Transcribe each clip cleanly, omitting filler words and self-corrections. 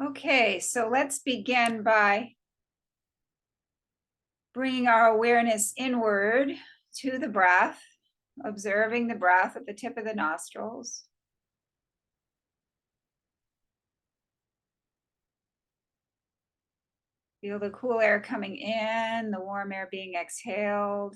Okay, so let's begin by bringing our awareness inward to the breath, observing the breath at the tip of the nostrils. Feel the cool air coming in, the warm air being exhaled.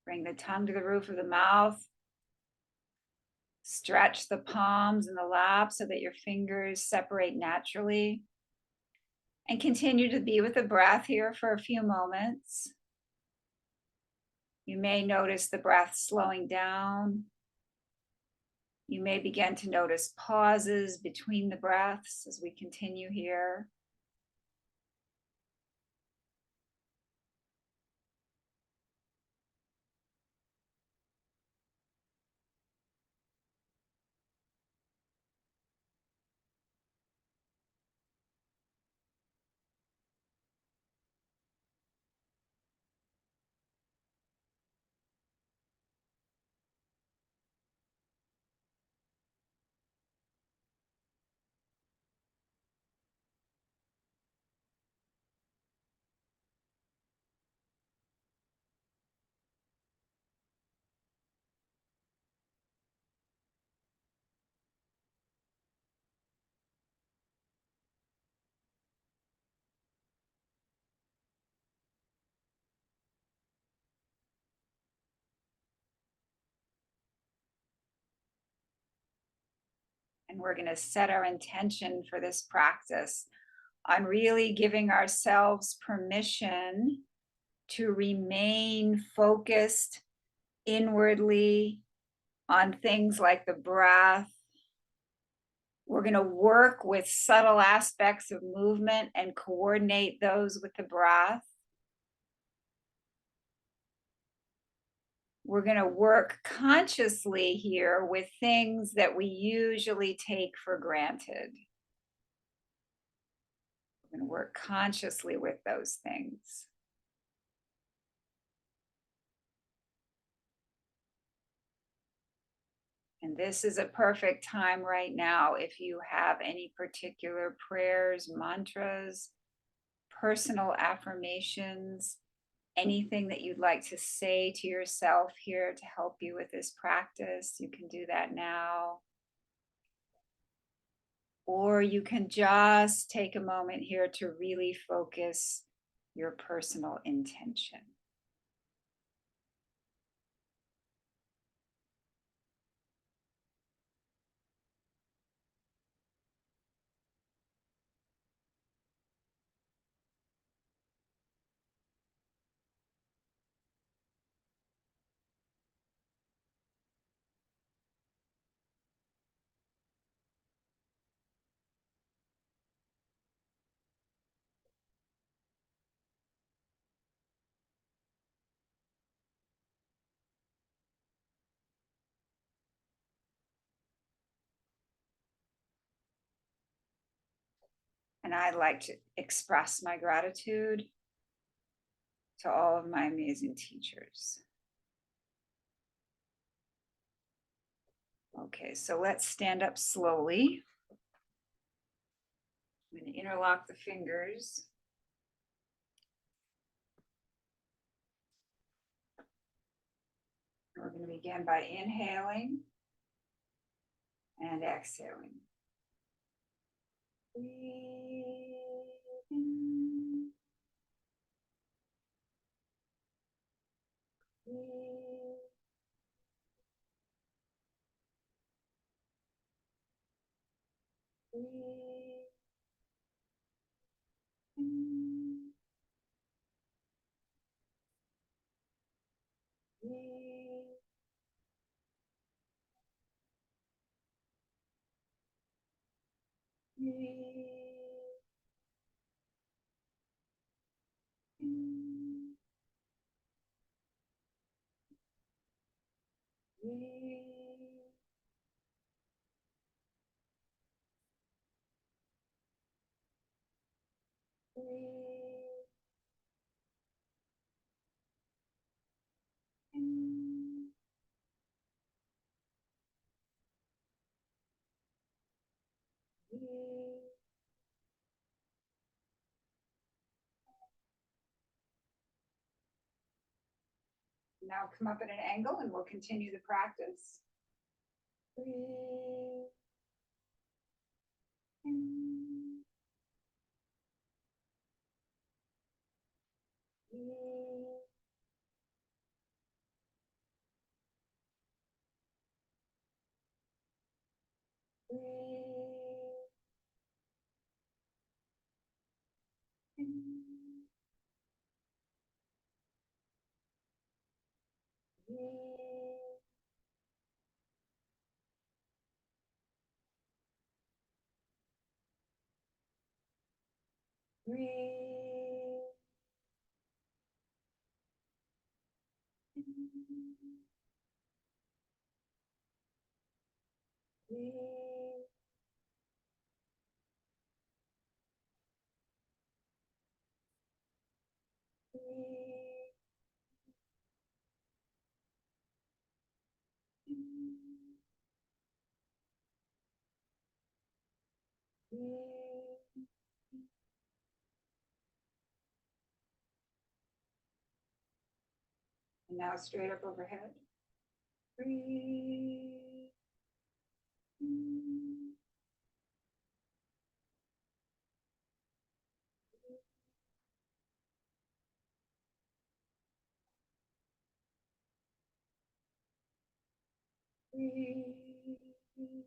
Bring the tongue to the roof of the mouth. Stretch the palms and the lap so that your fingers separate naturally. And continue to be with the breath here for a few moments. You may notice the breath slowing down. You may begin to notice pauses between the breaths as we continue here. And we're going to set our intention for this practice on really giving ourselves permission to remain focused inwardly on things like the breath. We're going to work with subtle aspects of movement and coordinate those with the breath. We're going to work consciously here with things that we usually take for granted. We're going to work consciously with those things. And this is a perfect time right now if you have any particular prayers, mantras, personal affirmations, anything that you'd like to say to yourself here to help you with this practice, you can do that now. Or you can just take a moment here to really focus your personal intention. And I'd like to express my gratitude to all of my amazing teachers. Okay, so let's stand up slowly. I'm going to interlock the fingers. We're going to begin by inhaling and exhaling. Breathe in. Breathe. Breathe in. Now come up at an angle and we'll continue the practice. Breathe in. Breathe. Breathe in. Breathe. Breathe in. Breathe. Breathe in. Breathe. And now straight up overhead. Breathe in. Breathe in.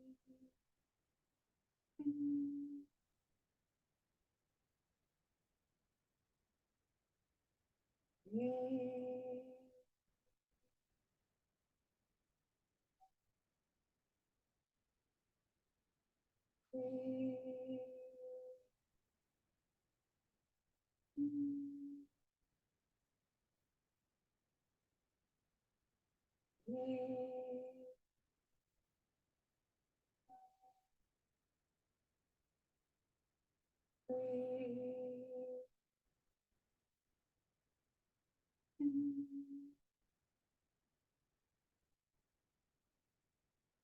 Breathe. Breathe in. Breathe. Breathe in.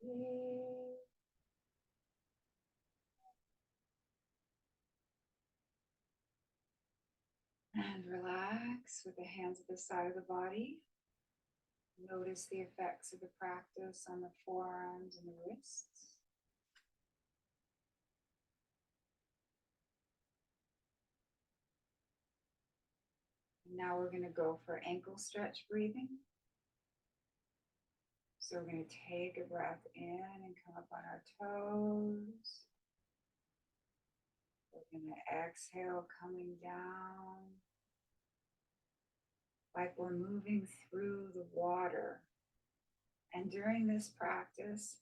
Breathe. And relax with the hands at the side of the body. Notice the effects of the practice on the forearms and the wrists. Now we're going to go for ankle stretch breathing. So we're going to take a breath in and come up on our toes. We're going to exhale, coming down like we're moving through the water. And during this practice,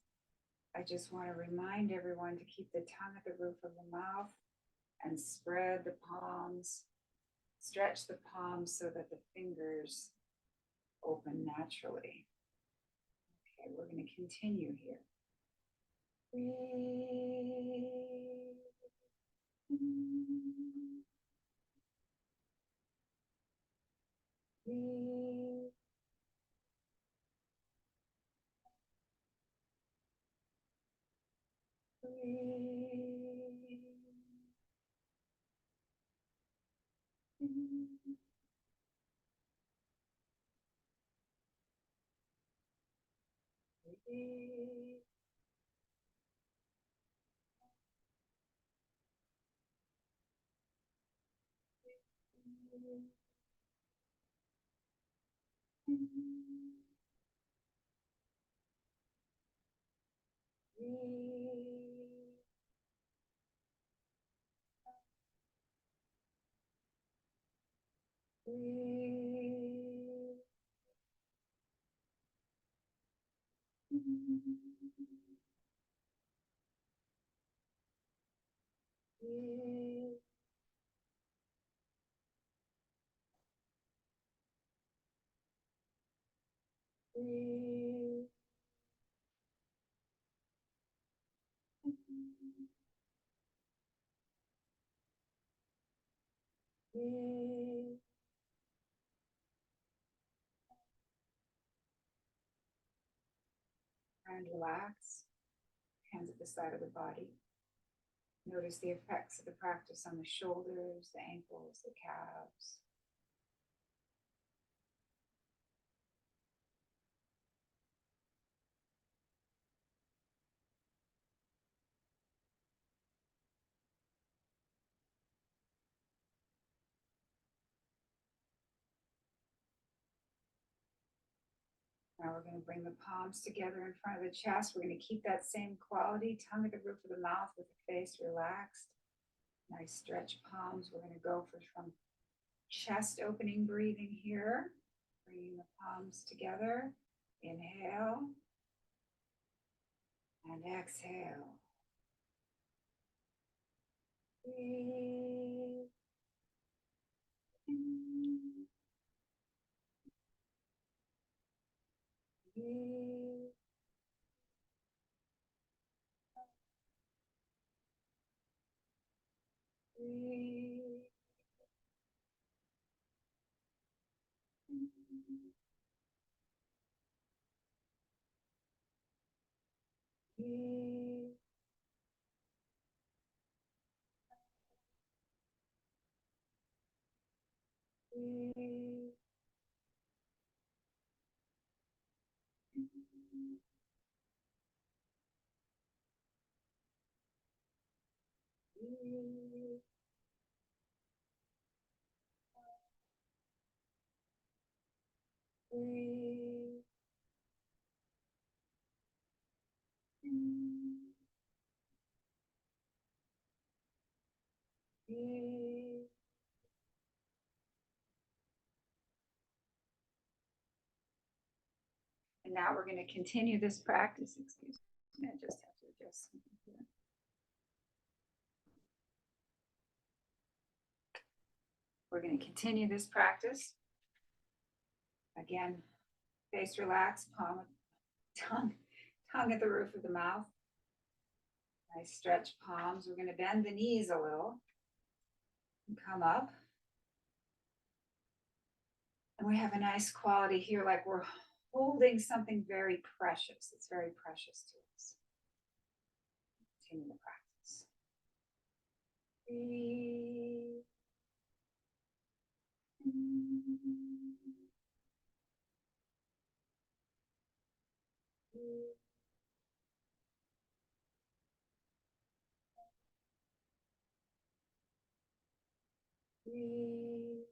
I just want to remind everyone to keep the tongue at the roof of the mouth and spread the palms, stretch the palms so that the fingers open naturally. Okay, we're going to continue here. Breathe in. Breathe. Breathe in. Breathe. Breathe. Breathe. And relax. Hands at the side of the body. Notice the effects of the practice on the shoulders, the ankles, the calves. Now we're going to bring the palms together in front of the chest. We're going to keep that same quality, tongue at the roof of the mouth with the face relaxed. Nice stretch palms. We're going to go for some chest opening breathing here. Bringing the palms together. Inhale and exhale. Breathe in. Breathe. Breathe. Breathe. Breathe. Breathe. Breathe. Breathe. And now we're going to continue this practice. Excuse me, I just have to adjust something here. We're going to continue this practice. Again, face relaxed, tongue at the roof of the mouth. Nice stretch palms. We're going to bend the knees a little and come up. And we have a nice quality here, like we're holding something very precious. It's very precious to us. Continue the practice. Breathe. Breathe.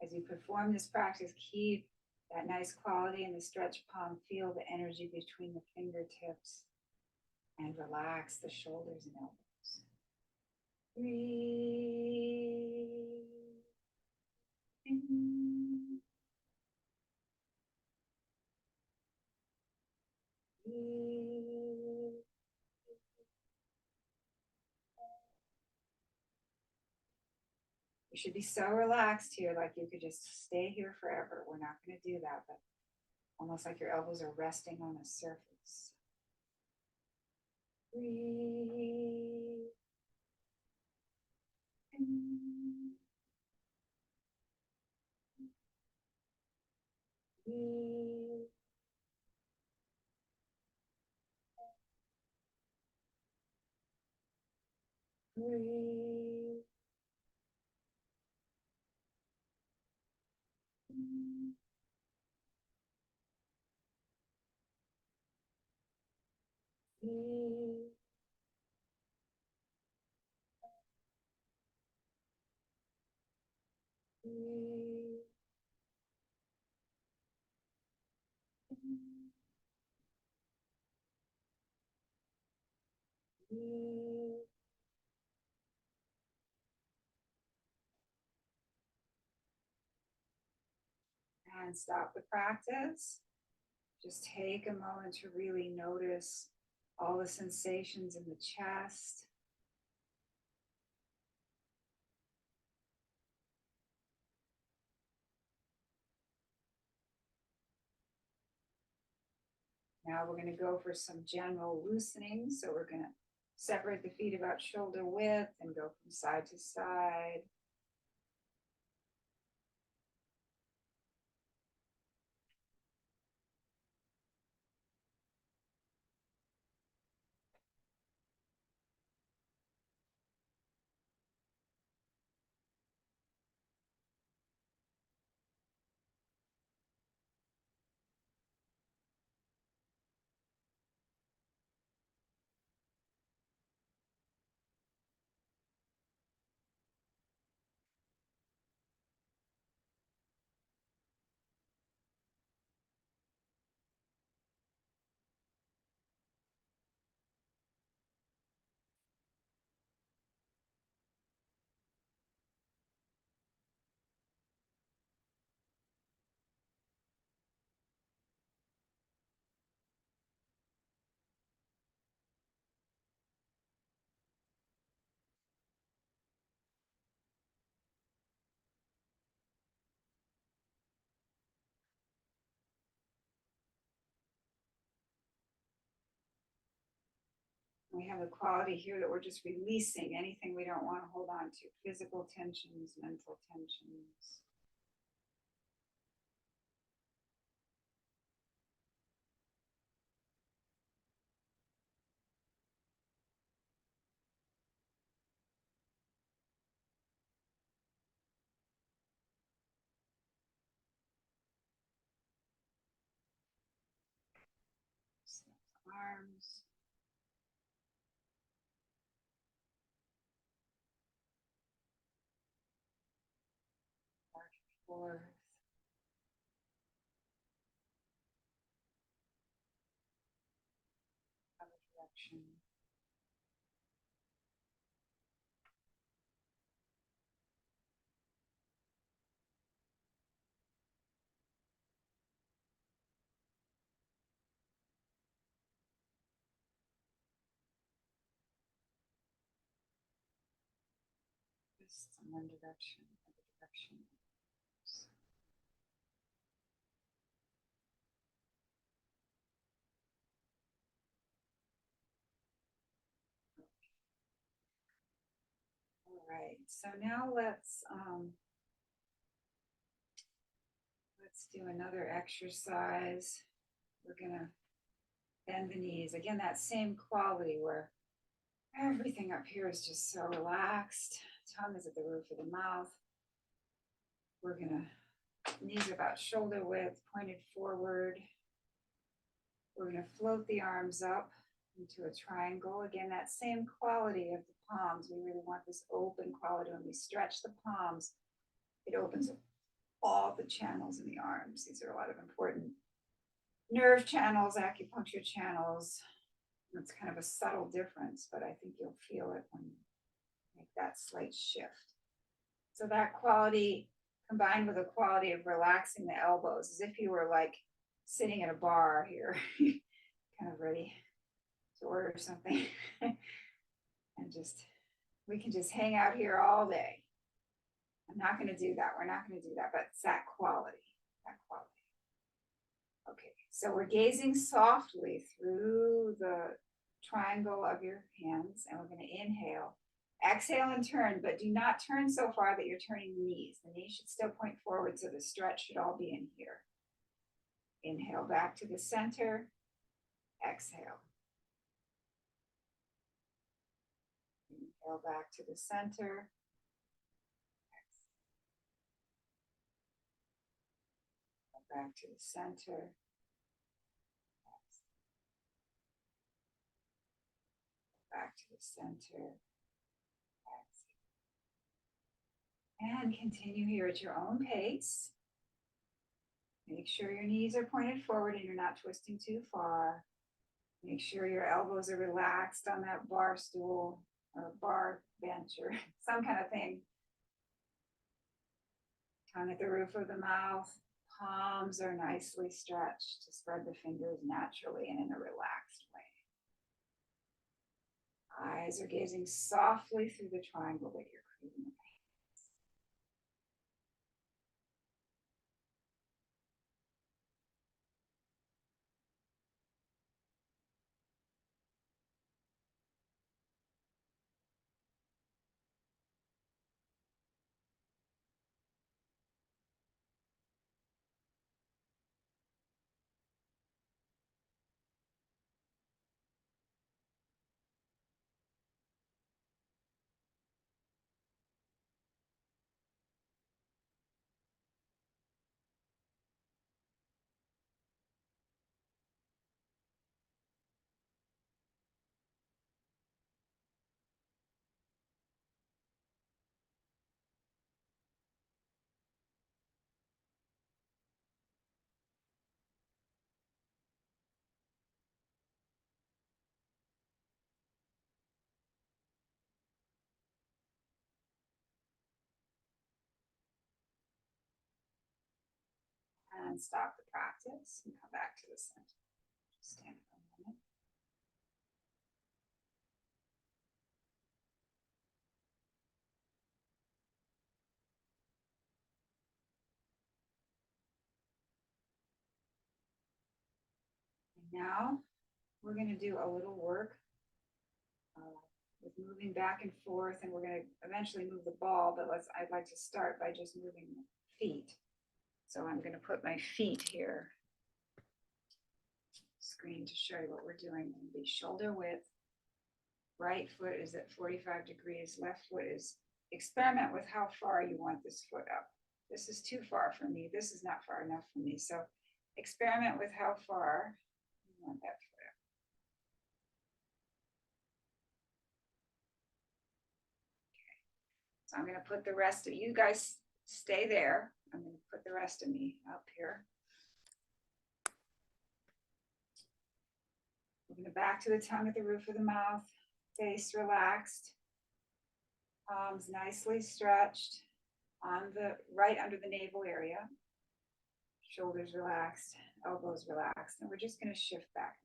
As you perform this practice, keep that nice quality in the stretch palm. Feel the energy between the fingertips and relax the shoulders and elbows. Breathe in. Breathe. You should be so relaxed here, like you could just stay here forever. We're not going to do that, but almost like your elbows are resting on a surface. Breathe. Breathe. Breathe. Breathe. Breathe. Breathe. try and stop the practice. Just take a moment to really notice all the sensations in the chest. Now we're going to go for some general loosening. So we're going to separate the feet about shoulder width and go from side to side. We have a quality here that we're just releasing anything we don't want to hold on to, physical tensions, mental tensions. Arms. Back and forth. Other direction. Just one direction, other direction. All right, so now let's do another exercise. We're gonna bend the knees. Again, that same quality where everything up here is just so relaxed. Tongue is at the roof of the mouth. We're gonna, knees about shoulder width, pointed forward. We're gonna float the arms up into a triangle. Again, that same quality of the palms. We really want this open quality. When we stretch the palms, it opens up all the channels in the arms. These are a lot of important nerve channels, acupuncture channels. It's kind of a subtle difference, but I think you'll feel it when you make that slight shift. So that quality combined with the quality of relaxing the elbows, as if you were like sitting at a bar here, kind of ready to order something. And just, we can just hang out here all day. I'm not going to do that. We're not going to do that, but it's that quality, that quality. Okay, so we're gazing softly through the triangle of your hands, and we're going to inhale. Exhale and turn, but do not turn so far that you're turning the knees. The knees should still point forward, so the stretch should all be in here. Inhale back to the center. Exhale. Inhale back to the center. Exhale back to the center. Back to the center. And continue here at your own pace. Make sure your knees are pointed forward and you're not twisting too far. Make sure your elbows are relaxed on that bar stool or bar bench or some kind of thing. Tongue at the roof of the mouth. Palms are nicely stretched to spread the fingers naturally and in a relaxed way. Eyes are gazing softly through the triangle that you're creating. And stop the practice and come back to the center. Just stand for a moment. And now we're going to do a little work with moving back and forth, and we're going to eventually move the ball, but I'd like to start by just moving the feet. So I'm going to put my feet here, screen, to show you what we're doing. It'll be shoulder width. Right foot is at 45 degrees. Left foot is, experiment with how far you want this foot up. This is too far for me. This is not far enough for me. So experiment with how far you want that foot up. Okay. So I'm going to put the rest of you guys stay there. I'm going to put the rest of me up here. Moving it back to the tongue at the roof of the mouth, face relaxed, palms nicely stretched on the right under the navel area, shoulders relaxed, elbows relaxed, and we're just going to shift back.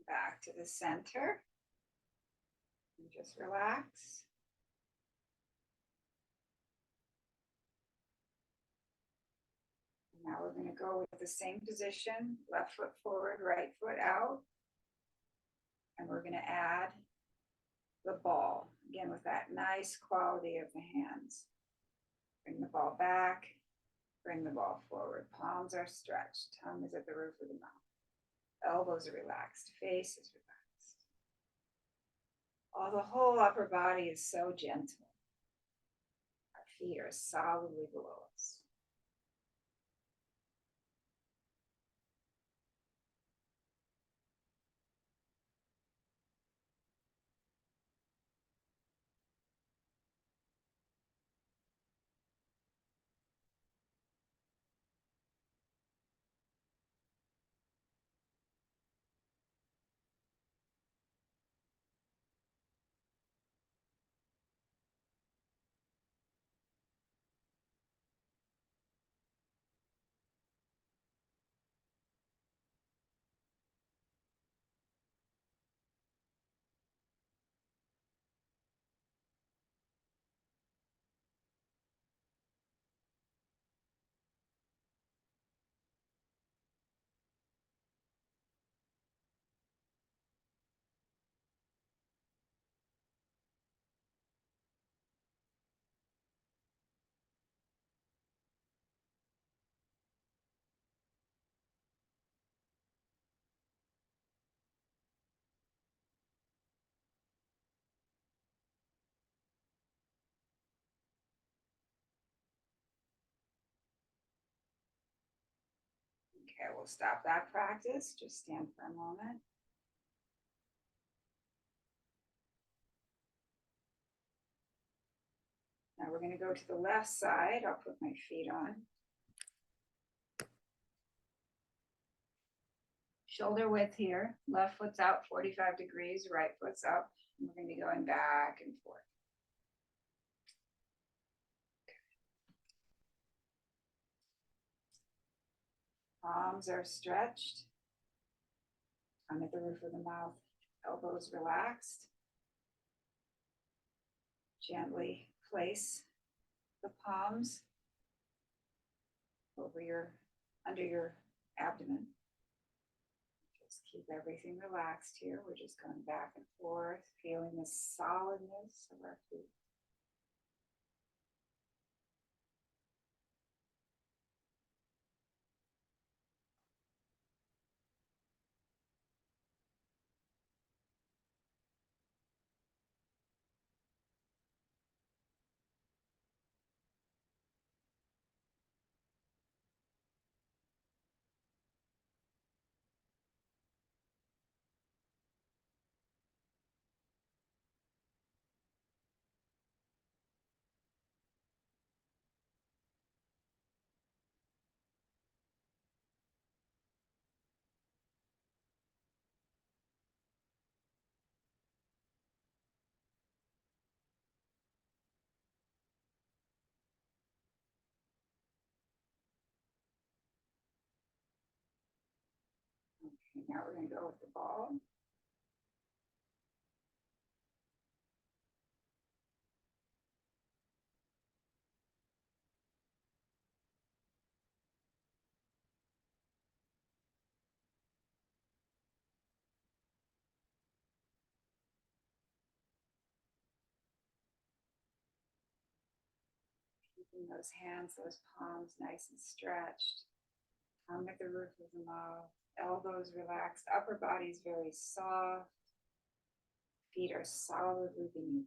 Back to the center. And just relax. Now we're going to go with the same position, left foot forward, right foot out. And we're going to add the ball, again with that nice quality of the hands. Bring the ball back, bring the ball forward. Palms are stretched, tongue is at the roof of the mouth. Elbows are relaxed, face is relaxed. The whole upper body is so gentle. Our feet are solidly below us. Okay, we'll stop that practice. Just stand for a moment. Now we're going to go to the left side. I'll put my feet on. Shoulder width here. Left foot's out 45 degrees, right foot's up. And we're going to be going back and forth. Palms are stretched. I'm at the roof of the mouth. Elbows relaxed. Gently place the palms under your abdomen. Just keep everything relaxed here. We're just going back and forth, feeling the solidness of our feet. Okay, now we're going to go with the ball. Keeping those hands, those palms nice and stretched. Tongue at the roof of the mouth. Elbows relaxed. Upper body's very soft. Feet are solidly beneath.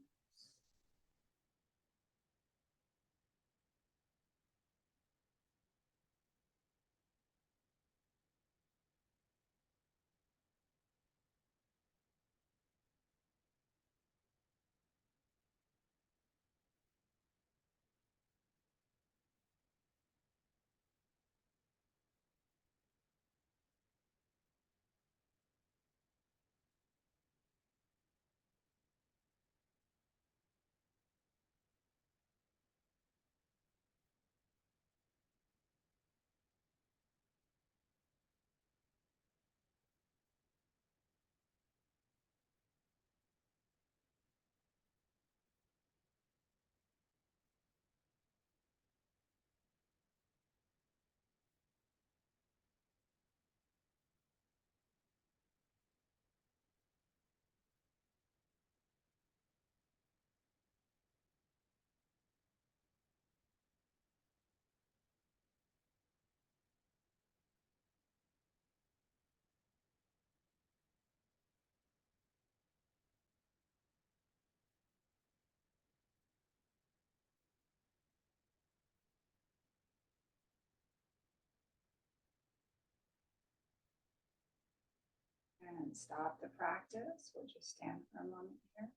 And stop the practice. We'll just stand for a moment here.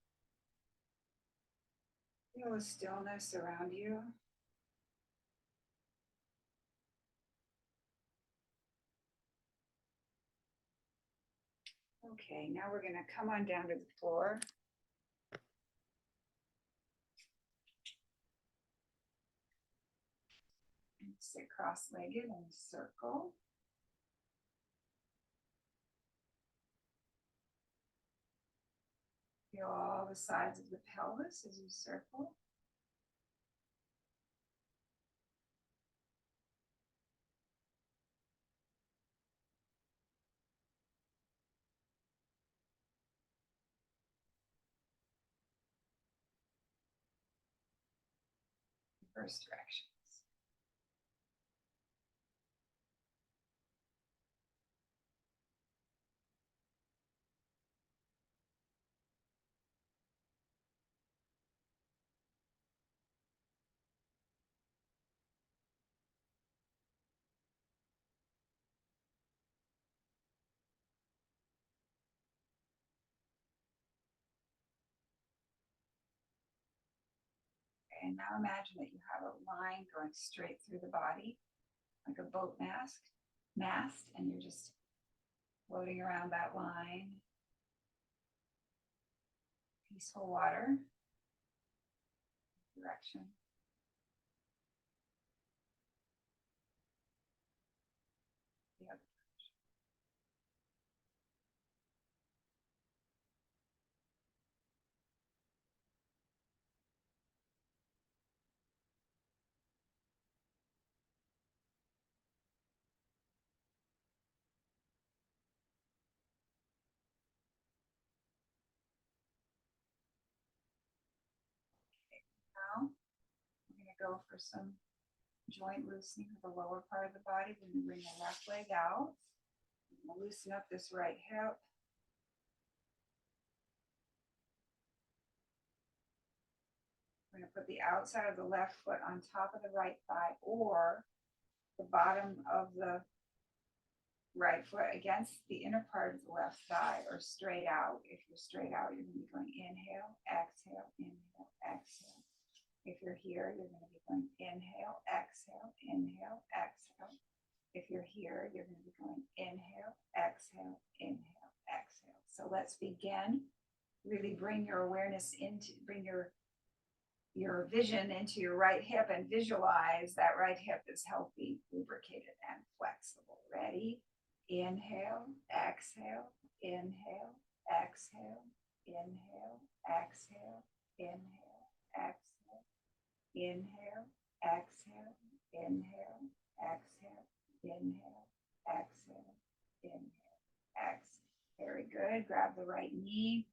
Feel the stillness around you. Okay, now we're going to come on down to the floor. And sit cross-legged in a circle. Feel all the sides of the pelvis as you circle. Reverse directions. And now imagine that you have a line going straight through the body, like a boat mast, and you're just floating around that line. Peaceful water. Direction. Yep. Now we're going to go for some joint loosening of the lower part of the body. We're going to bring the left leg out. We're going to loosen up this right hip. We're going to put the outside of the left foot on top of the right thigh, or the bottom of the right foot against the inner part of the left thigh, or straight out. If you're straight out, you're going to be going inhale, exhale, inhale, exhale. If you're here, you're going to be going inhale, exhale, inhale, exhale. If you're here, you're going to be going inhale, exhale, inhale, exhale. So let's begin. Really bring your awareness into, bring your vision into your right hip and visualize that right hip is healthy, lubricated, and flexible. Ready? Inhale, exhale, inhale, exhale, inhale, exhale, inhale, exhale, inhale, exhale, inhale, exhale, inhale, exhale, inhale, exhale. Very good. Grab the right knee.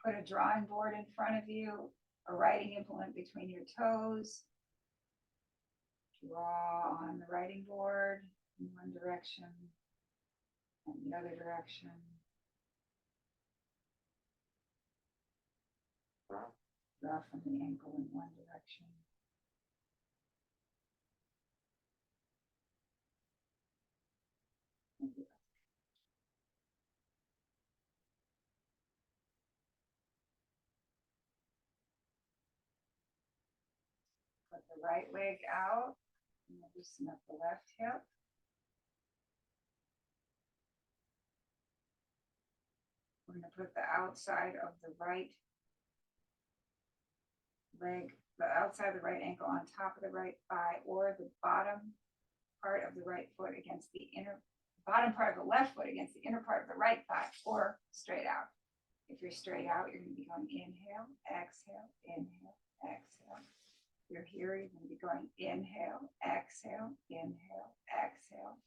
Put a drawing board in front of you, a writing implement between your toes. Draw on the writing board in one direction and the other direction. Draw from the ankle in one direction. Put the right leg out and loosen up the left hip. We're going to put the outside of the right leg, the outside of the right ankle on top of the right thigh, or the bottom part of the right foot against the bottom part of the left foot against the inner part of the right thigh, or straight out. If you're straight out, you're going to be going inhale, exhale, inhale, exhale. If you're here, you're going to be going inhale, exhale, inhale, exhale.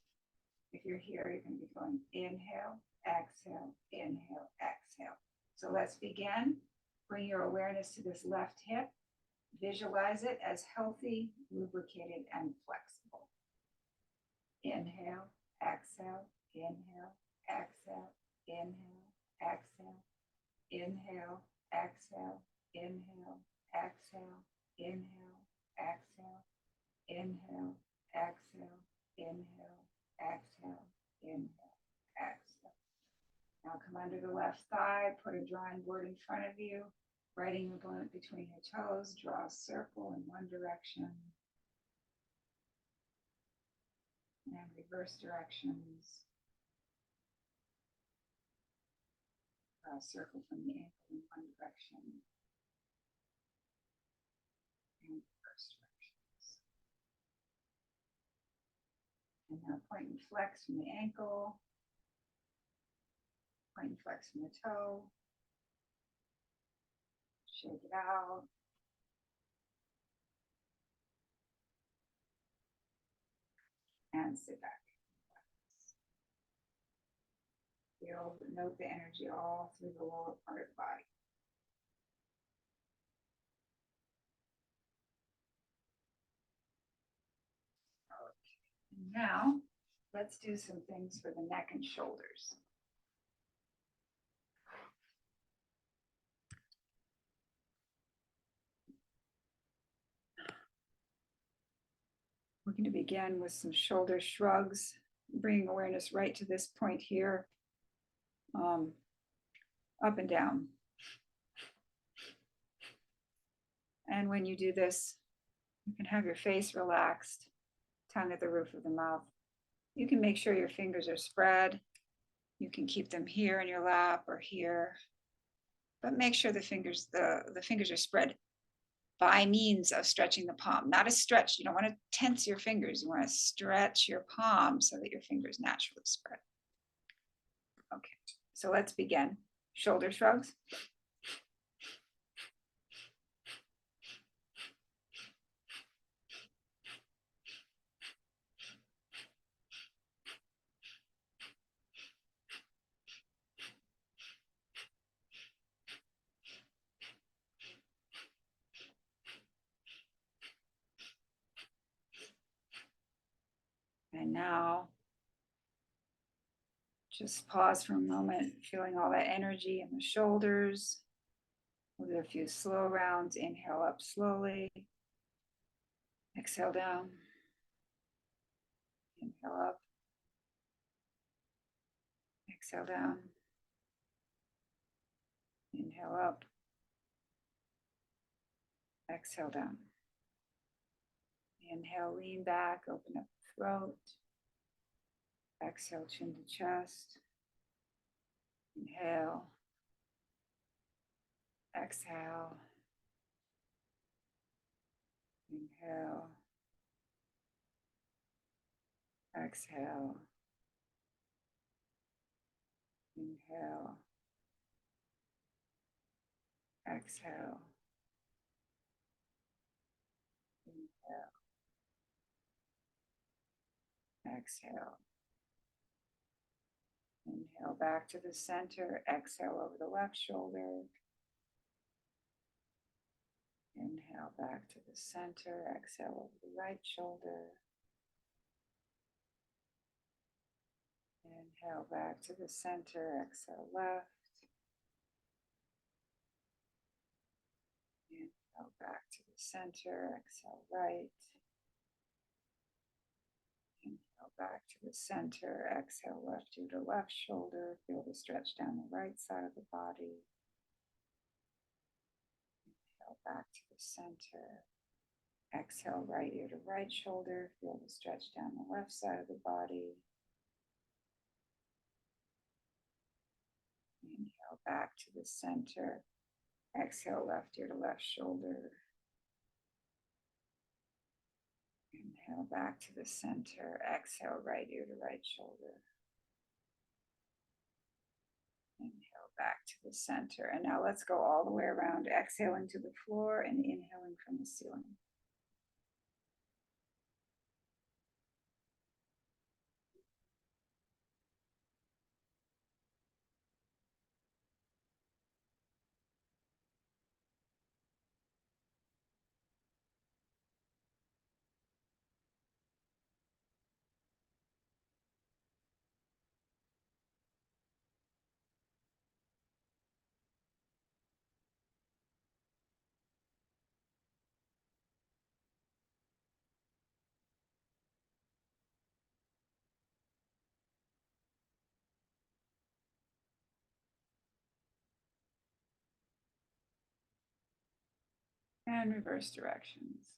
If you're here, you're going to be going inhale, exhale, inhale, exhale. So let's begin. Bring your awareness to this left hip. Visualize it as healthy, lubricated, and flexible. Inhale, exhale, inhale, exhale, inhale, exhale, inhale, exhale, inhale, exhale, inhale, exhale, inhale, exhale, inhale, exhale, inhale, exhale. Now come under the left thigh, put a drawing board in front of you, writing the blunt between your toes, draw a circle in one direction and reverse directions. Draw a circle from the ankle in one direction and reverse directions. And now point and flex from the ankle, point and flex from the toe, shake it out. And sit back. Feel, note the energy all through the lower part of the body. Okay. And now, let's do some things for the neck and shoulders. We're going to begin with some shoulder shrugs, bringing awareness right to this point here, up and down. And when you do this, you can have your face relaxed, tongue at the roof of the mouth. You can make sure your fingers are spread. You can keep them here in your lap or here, but make sure the fingers are spread by means of stretching the palm, not a stretch. You don't want to tense your fingers. You want to stretch your palm so that your fingers naturally spread. Okay, so let's begin. Shoulder shrugs. And now, just pause for a moment, feeling all that energy in the shoulders. We'll do a few slow rounds. Inhale up slowly. Exhale down. Inhale up. Exhale down. Inhale up. Exhale down. Inhale, lean back, open up the throat. Exhale, chin to chest. Inhale. Exhale. Inhale. Exhale. Inhale. Exhale. Inhale. Exhale. Inhale back to the center. Exhale over the left shoulder. Inhale back to the center. Exhale over the right shoulder. Inhale back to the center. Exhale left. Inhale back to the center. Exhale right. Inhale back to the center. Exhale left to the left shoulder. Feel the stretch down the right side of the body. Inhale back to the center. Exhale right ear to right shoulder. Feel the stretch down the left side of the body. Inhale back to the center. Exhale left ear to left shoulder. Inhale back to the center. Exhale right ear to right shoulder. Inhale back to the center. And now let's go all the way around, exhaling to the floor and inhaling from the ceiling. And reverse directions.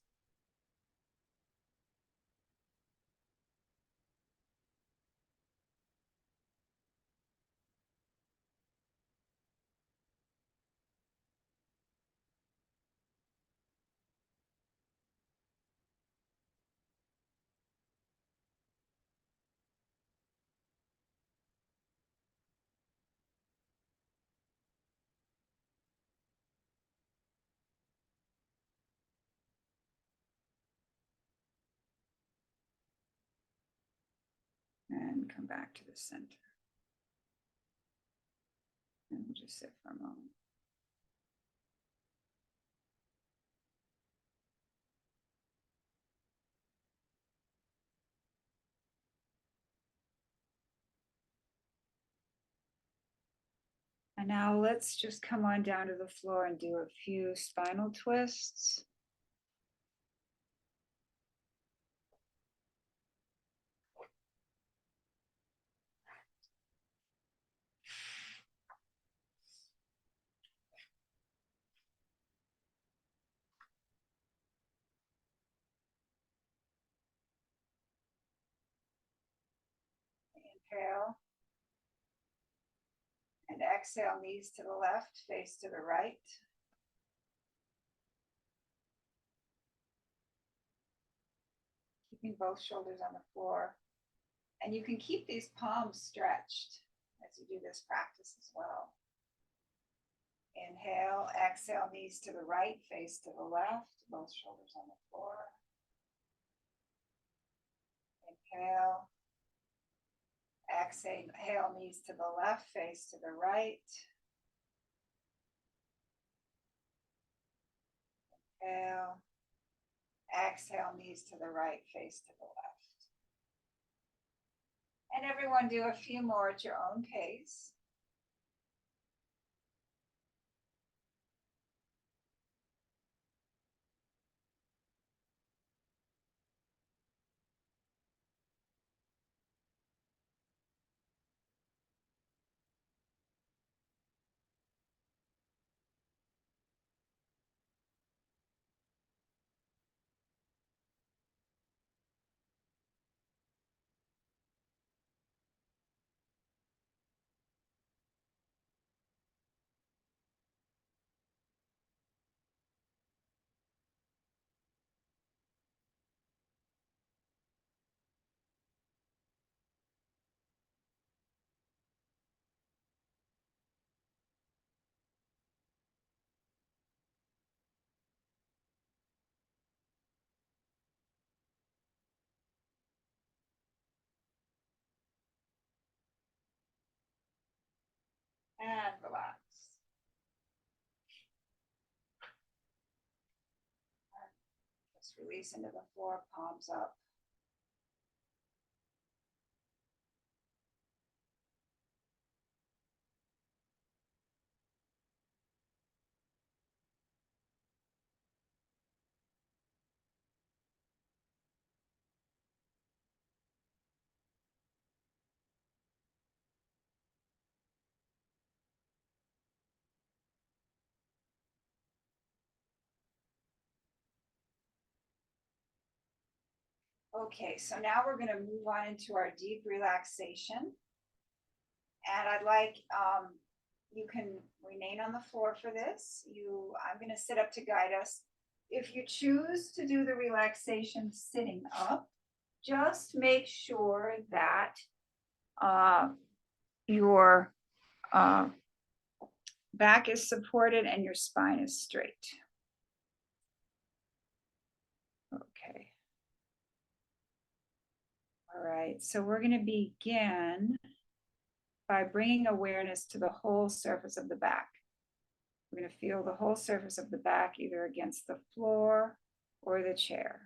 And come back to the center. And we'll just sit for a moment. And now let's just come on down to the floor and do a few spinal twists. Inhale. And exhale, knees to the left, face to the right. Keeping both shoulders on the floor. And you can keep these palms stretched as you do this practice as well. Inhale, exhale, knees to the right, face to the left, both shoulders on the floor. Inhale, exhale, knees to the left, face to the right. Inhale, exhale, knees to the right, face to the left. And everyone do a few more at your own pace. And relax. Just release into the floor, palms up. Okay, so now we're going to move on into our deep relaxation. And I'd like, you can remain on the floor for this. I'm going to sit up to guide us. If you choose to do the relaxation sitting up, just make sure that your back is supported and your spine is straight. Okay. All right, so we're going to begin by bringing awareness to the whole surface of the back. We're going to feel the whole surface of the back either against the floor or the chair.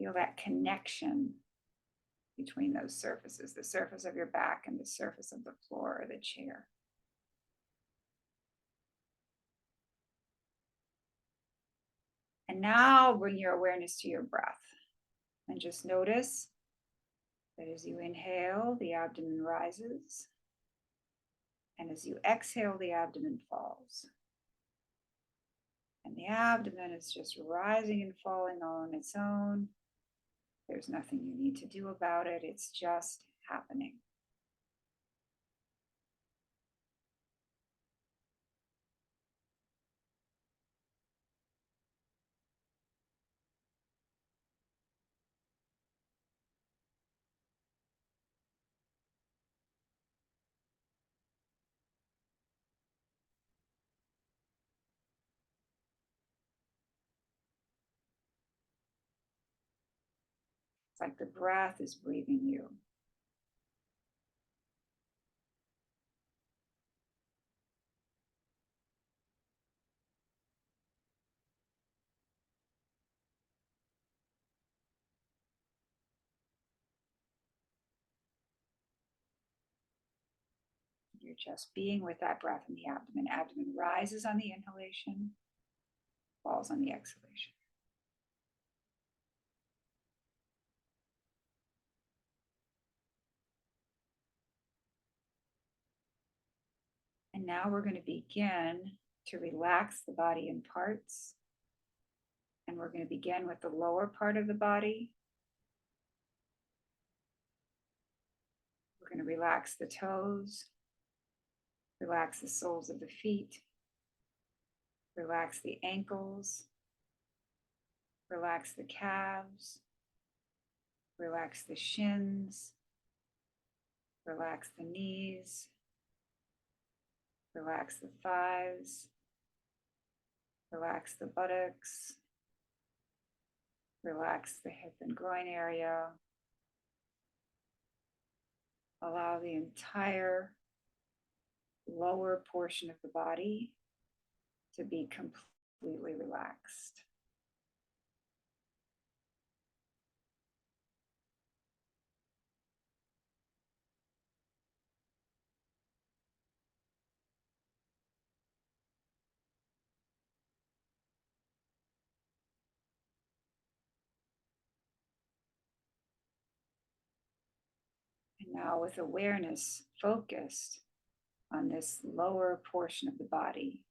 Feel that connection between those surfaces, the surface of your back and the surface of the floor or the chair. And now bring your awareness to your breath and just notice that as you inhale, the abdomen rises. And as you exhale, the abdomen falls. And the abdomen is just rising and falling all on its own. There's nothing you need to do about it. It's just happening. It's like the breath is breathing you. You're just being with that breath in the abdomen. Abdomen rises on the inhalation, falls on the exhalation. And now we're going to begin to relax the body in parts. And we're going to begin with the lower part of the body. We're going to relax the toes, relax the soles of the feet, relax the ankles, relax the calves, relax the shins, relax the knees, relax the thighs, relax the buttocks, relax the hip and groin area. Allow the entire lower portion of the body to be completely relaxed. And now with awareness focused on this lower portion of the body,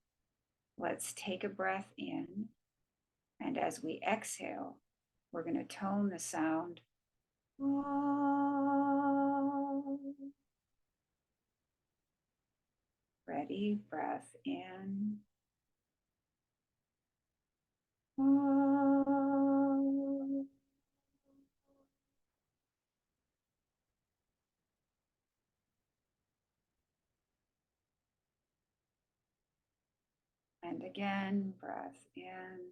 let's take a breath in. And as we exhale, we're going to tone the sound. Ready? Breath in. And again, breath in.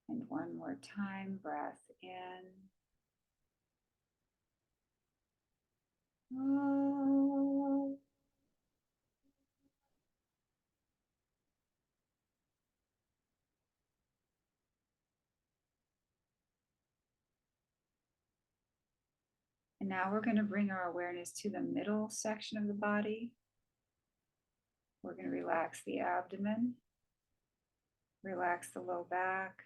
And one more time, breath in. And now we're going to bring our awareness to the middle section of the body. We're going to relax the abdomen, relax the low back,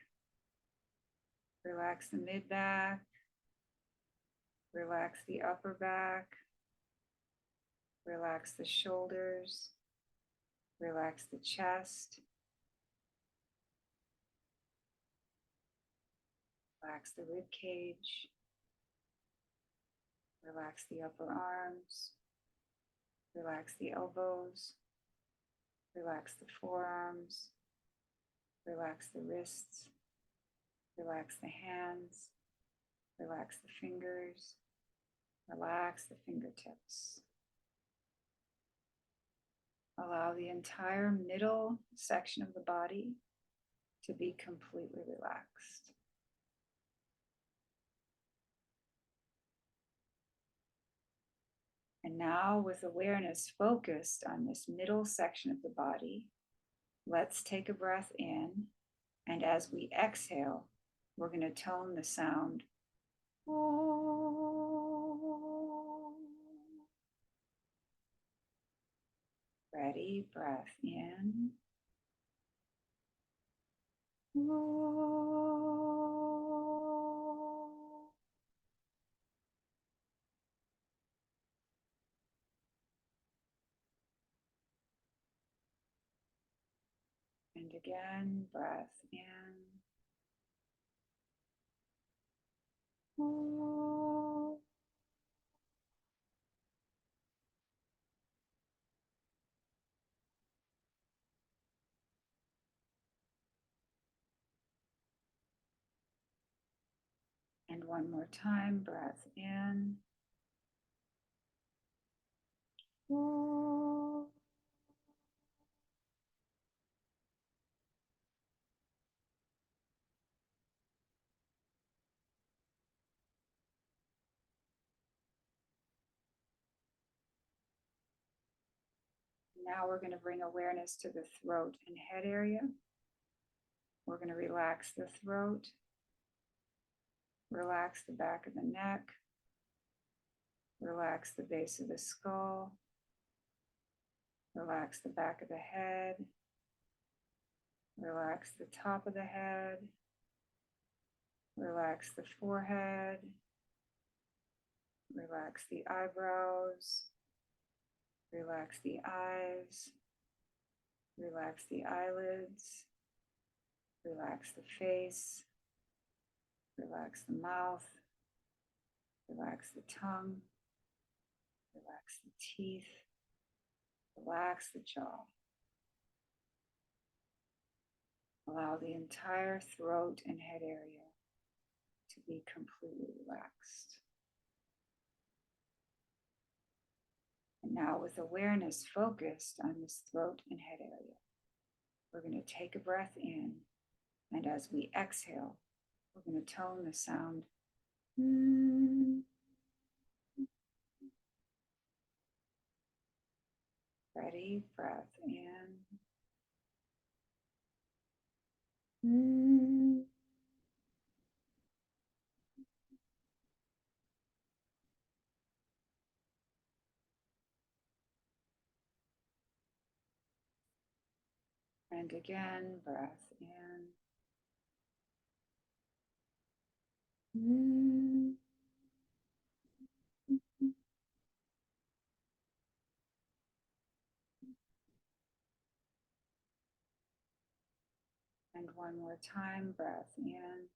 relax the mid back, relax the upper back, relax the shoulders, relax the chest, relax the rib cage, relax the upper arms, relax the elbows, relax the forearms, relax the wrists, relax the hands, relax the fingers, relax the fingertips. Allow the entire middle section of the body to be completely relaxed. And now, with awareness focused on this middle section of the body, let's take a breath in. And as we exhale, we're going to tone the sound. Ready? Breath in. And again, breath in. And one more time, breath in. Now we're going to bring awareness to the throat and head area. We're going to relax the throat, relax the back of the neck, relax the base of the skull, relax the back of the head, relax the top of the head, relax the forehead, relax the eyebrows, relax the eyes, relax the eyelids, relax the face, relax the mouth, relax the tongue, relax the teeth, relax the jaw. Allow the entire throat and head area to be completely relaxed. And now, with awareness focused on this throat and head area, we're going to take a breath in, and as we exhale, we're going to tone the sound. Ready? Breath in. And again, breath in. And one more time, breath in.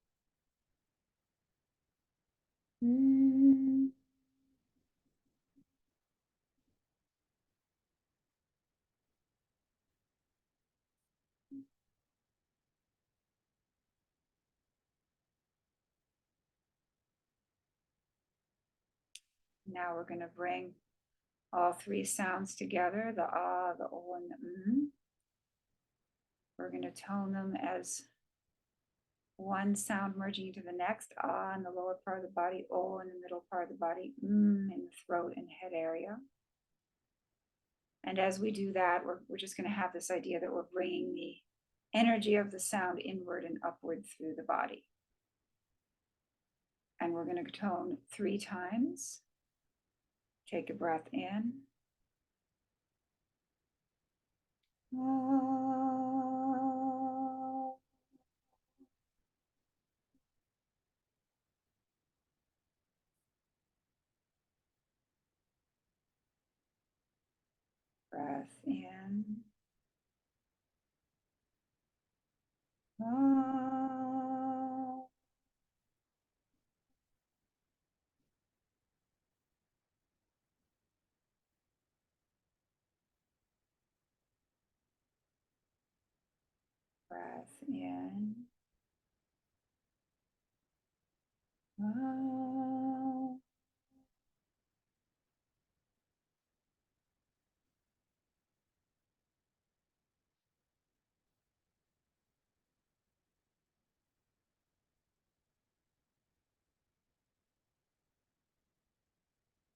Now we're going to bring all three sounds together, the ah, the o, and the. We're going to tone them as one sound merging into the next, ah in the lower part of the body, o in the middle part of the body, in the throat and head area. And as we do that, we're just going to have this idea that we're bringing the energy of the sound inward and upward through the body. And we're going to tone 3 times. Take a breath in. Breath in. Breath in.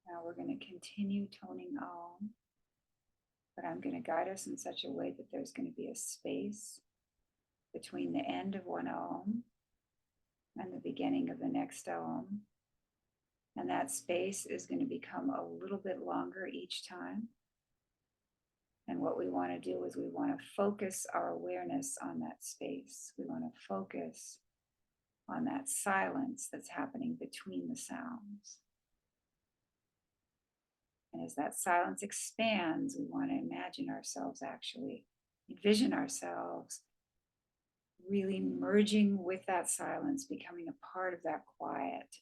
Now we're going to continue toning Om, but I'm going to guide us in such a way that there's going to be a space between the end of one Om and the beginning of the next Om. And that space is going to become a little bit longer each time. And what we want to do is we want to focus our awareness on that space. We want to focus on that silence that's happening between the sounds. And as that silence expands, we want to imagine ourselves actually, envision ourselves really merging with that silence, becoming a part of that quiet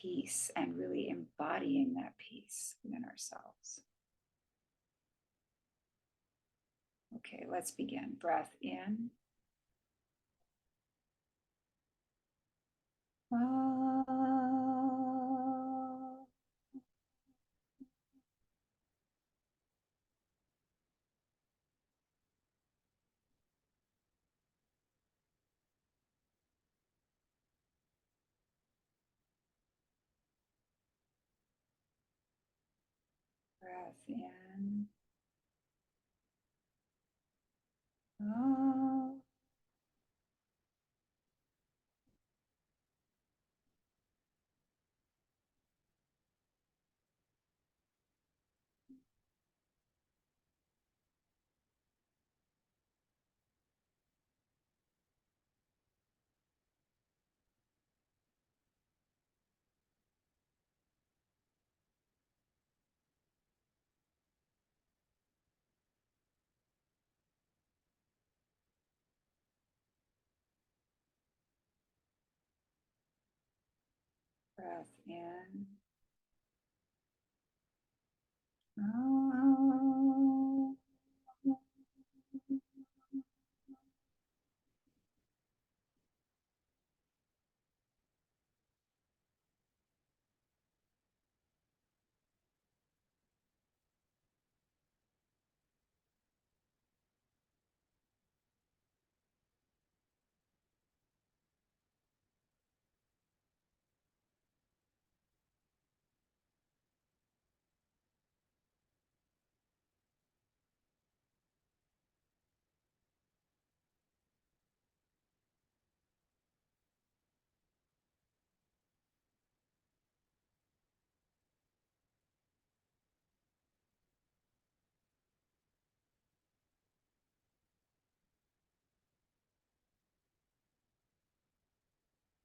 peace and really embodying that peace within ourselves. Okay, let's begin. Breath in. Breath in. Breath in.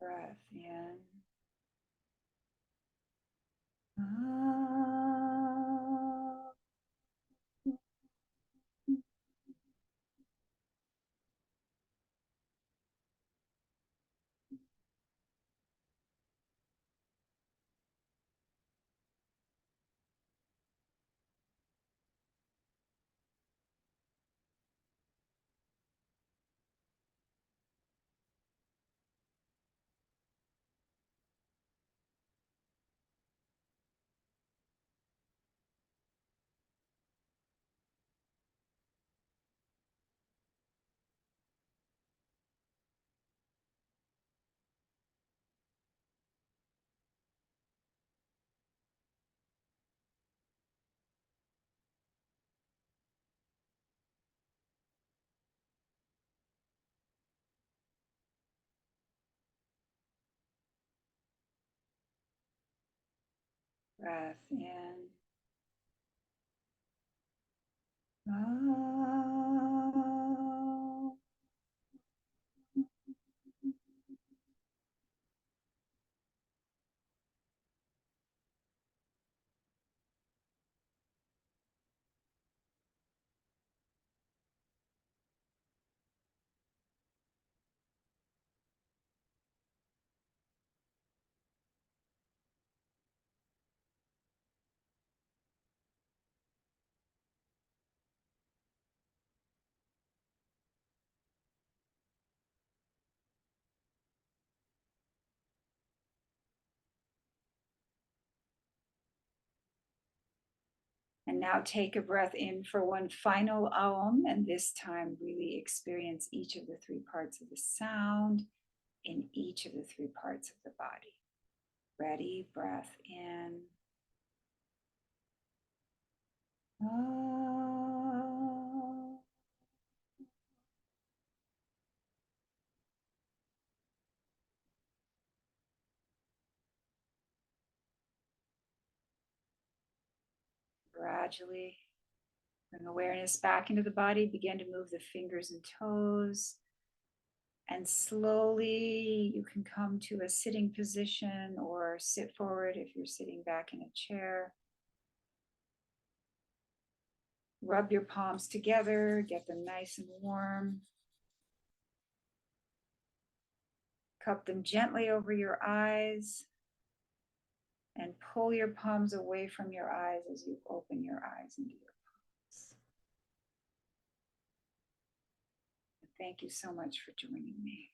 Breath in. Breath in. And now take a breath in for one final Om, and this time really experience each of the three parts of the sound in each of the three parts of the body. Ready? Breath in. Ah. Gradually bring awareness back into the body. Begin to move the fingers and toes. And slowly you can come to a sitting position or sit forward if you're sitting back in a chair. Rub your palms together, get them nice and warm. Cup them gently over your eyes and pull your palms away from your eyes as you open your eyes into your palms. Thank you so much for joining me.